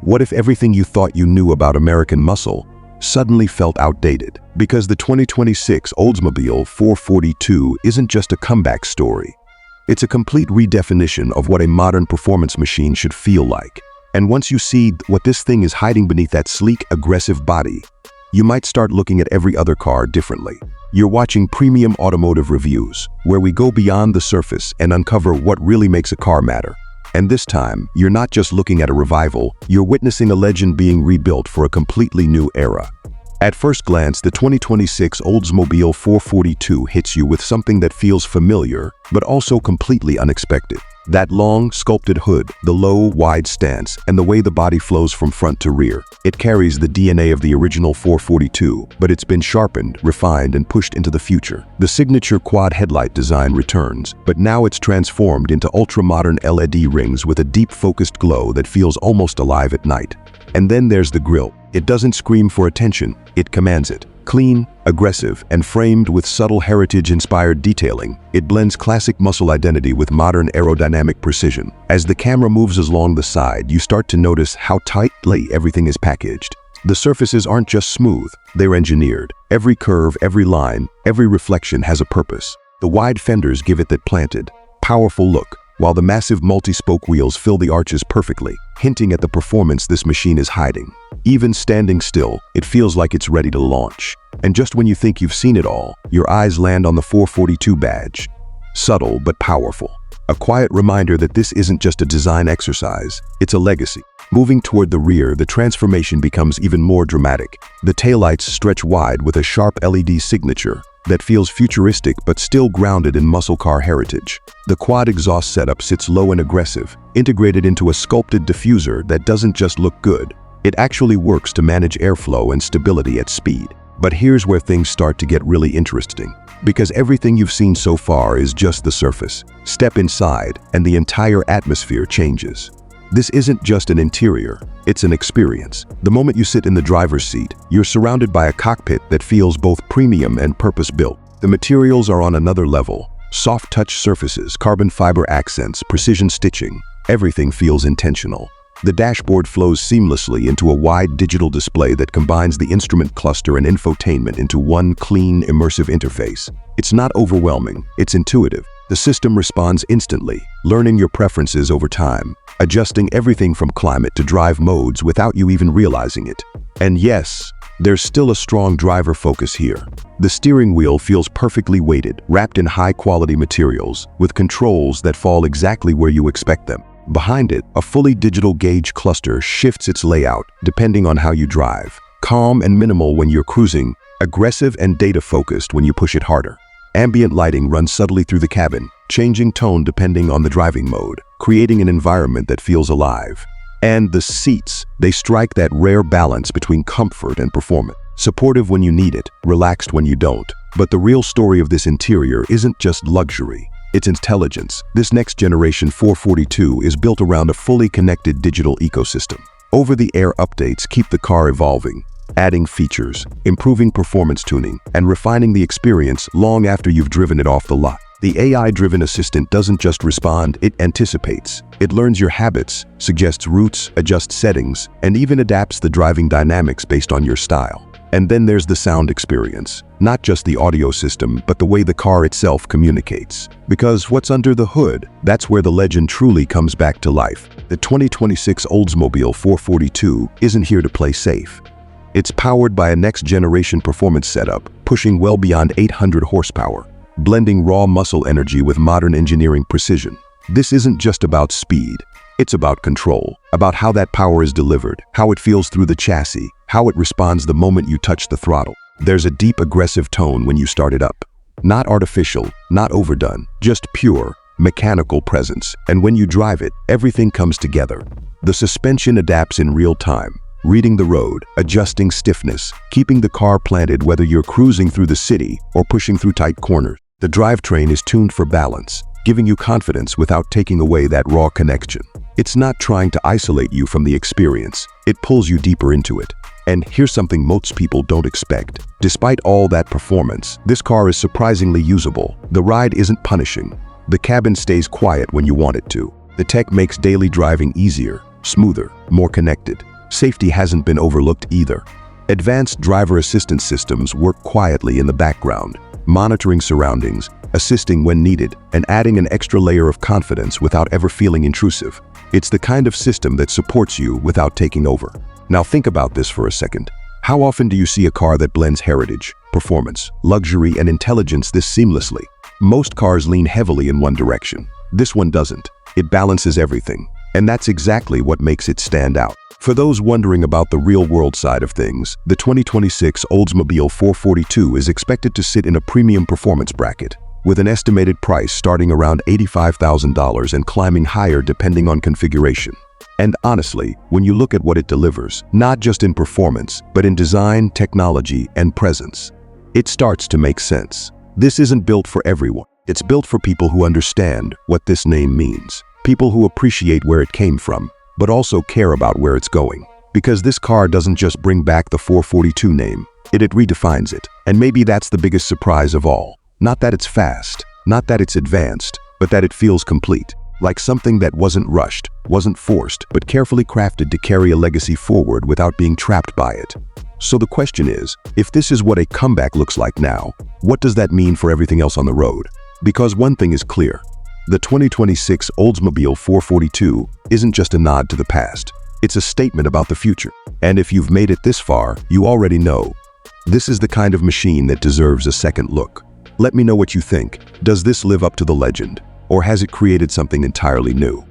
What if everything you thought you knew about American muscle suddenly felt outdated? Because the 2026 Oldsmobile 442 isn't just a comeback story. It's a complete redefinition of what a modern performance machine should feel like. And once you see what this thing is hiding beneath that sleek, aggressive body, you might start looking at every other car differently. You're watching Premium Automotive Reviews, where we go beyond the surface and uncover what really makes a car matter. And this time, you're not just looking at a revival, you're witnessing a legend being rebuilt for a completely new era. At first glance, the 2026 Oldsmobile 442 hits you with something that feels familiar, but also completely unexpected. That long, sculpted hood, the low, wide stance, and the way the body flows from front to rear. It carries the DNA of the original 442, but it's been sharpened, refined, and pushed into the future. The signature quad-headlight design returns, but now it's transformed into ultra-modern LED rings with a deep-focused glow that feels almost alive at night. And then there's the grille. It doesn't scream for attention, it commands it. Clean, aggressive, and framed with subtle heritage-inspired detailing, it blends classic muscle identity with modern aerodynamic precision. As the camera moves along the side, you start to notice how tightly everything is packaged. The surfaces aren't just smooth, they're engineered. Every curve, every line, every reflection has a purpose. The wide fenders give it that planted, powerful look, while the massive multi-spoke wheels fill the arches perfectly, hinting at the performance this machine is hiding. Even standing still, it feels like it's ready to launch. And just when you think you've seen it all, your eyes land on the 442 badge. Subtle but powerful. A quiet reminder that this isn't just a design exercise, it's a legacy. Moving toward the rear, the transformation becomes even more dramatic. The taillights stretch wide with a sharp LED signature that feels futuristic but still grounded in muscle car heritage. The quad exhaust setup sits low and aggressive, integrated into a sculpted diffuser that doesn't just look good. It actually works to manage airflow and stability at speed. But here's where things start to get really interesting. Because everything you've seen so far is just the surface. Step inside, and the entire atmosphere changes. This isn't just an interior, it's an experience. The moment you sit in the driver's seat, you're surrounded by a cockpit that feels both premium and purpose-built. The materials are on another level. Soft touch surfaces, carbon fiber accents, precision stitching. Everything feels intentional. The dashboard flows seamlessly into a wide digital display that combines the instrument cluster and infotainment into one clean, immersive interface. It's not overwhelming, it's intuitive. The system responds instantly, learning your preferences over time, adjusting everything from climate to drive modes without you even realizing it. And yes, there's still a strong driver focus here. The steering wheel feels perfectly weighted, wrapped in high-quality materials, with controls that fall exactly where you expect them. Behind it, a fully digital gauge cluster shifts its layout depending on how you drive. Calm and minimal when you're cruising, aggressive and data-focused when you push it harder. Ambient lighting runs subtly through the cabin, changing tone depending on the driving mode, creating an environment that feels alive. And the seats, they strike that rare balance between comfort and performance. Supportive when you need it, relaxed when you don't. But the real story of this interior isn't just luxury, it's intelligence. This next generation 442 is built around a fully connected digital ecosystem. Over-the-air updates keep the car evolving, adding features, improving performance tuning, and refining the experience long after you've driven it off the lot. The AI-driven assistant doesn't just respond, it anticipates. It learns your habits, suggests routes, adjusts settings, and even adapts the driving dynamics based on your style. And then there's the sound experience. Not just the audio system, but the way the car itself communicates. Because what's under the hood, that's where the legend truly comes back to life. The 2026 Oldsmobile 442 isn't here to play safe. It's powered by a next-generation performance setup, pushing well beyond 800 horsepower, blending raw muscle energy with modern engineering precision. This isn't just about speed, it's about control, about how that power is delivered, how it feels through the chassis, how it responds the moment you touch the throttle. There's a deep, aggressive tone when you start it up. Not artificial, not overdone, just pure, mechanical presence. And when you drive it, everything comes together. The suspension adapts in real time, reading the road, adjusting stiffness, keeping the car planted whether you're cruising through the city or pushing through tight corners. The drivetrain is tuned for balance, giving you confidence without taking away that raw connection. It's not trying to isolate you from the experience, it pulls you deeper into it. And here's something most people don't expect. Despite all that performance, this car is surprisingly usable. The ride isn't punishing. The cabin stays quiet when you want it to. The tech makes daily driving easier, smoother, more connected. Safety hasn't been overlooked either. Advanced driver assistance systems work quietly in the background, monitoring surroundings, assisting when needed, and adding an extra layer of confidence without ever feeling intrusive. It's the kind of system that supports you without taking over. Now think about this for a second. How often do you see a car that blends heritage, performance, luxury, and intelligence this seamlessly? Most cars lean heavily in one direction. This one doesn't. It balances everything. And that's exactly what makes it stand out. For those wondering about the real-world side of things, the 2026 Oldsmobile 442 is expected to sit in a premium performance bracket, with an estimated price starting around $85,000 and climbing higher depending on configuration. And honestly, when you look at what it delivers, not just in performance, but in design, technology, and presence, it starts to make sense. This isn't built for everyone. It's built for people who understand what this name means. People who appreciate where it came from, but also care about where it's going. Because this car doesn't just bring back the 442 name, it redefines it. And maybe that's the biggest surprise of all. Not that it's fast, not that it's advanced, but that it feels complete. Like something that wasn't rushed, wasn't forced, but carefully crafted to carry a legacy forward without being trapped by it. So the question is, if this is what a comeback looks like now, what does that mean for everything else on the road? Because one thing is clear. The 2026 Oldsmobile 442 isn't just a nod to the past. It's a statement about the future. And if you've made it this far, you already know. This is the kind of machine that deserves a second look. Let me know what you think. Does this live up to the legend? Or has it created something entirely new?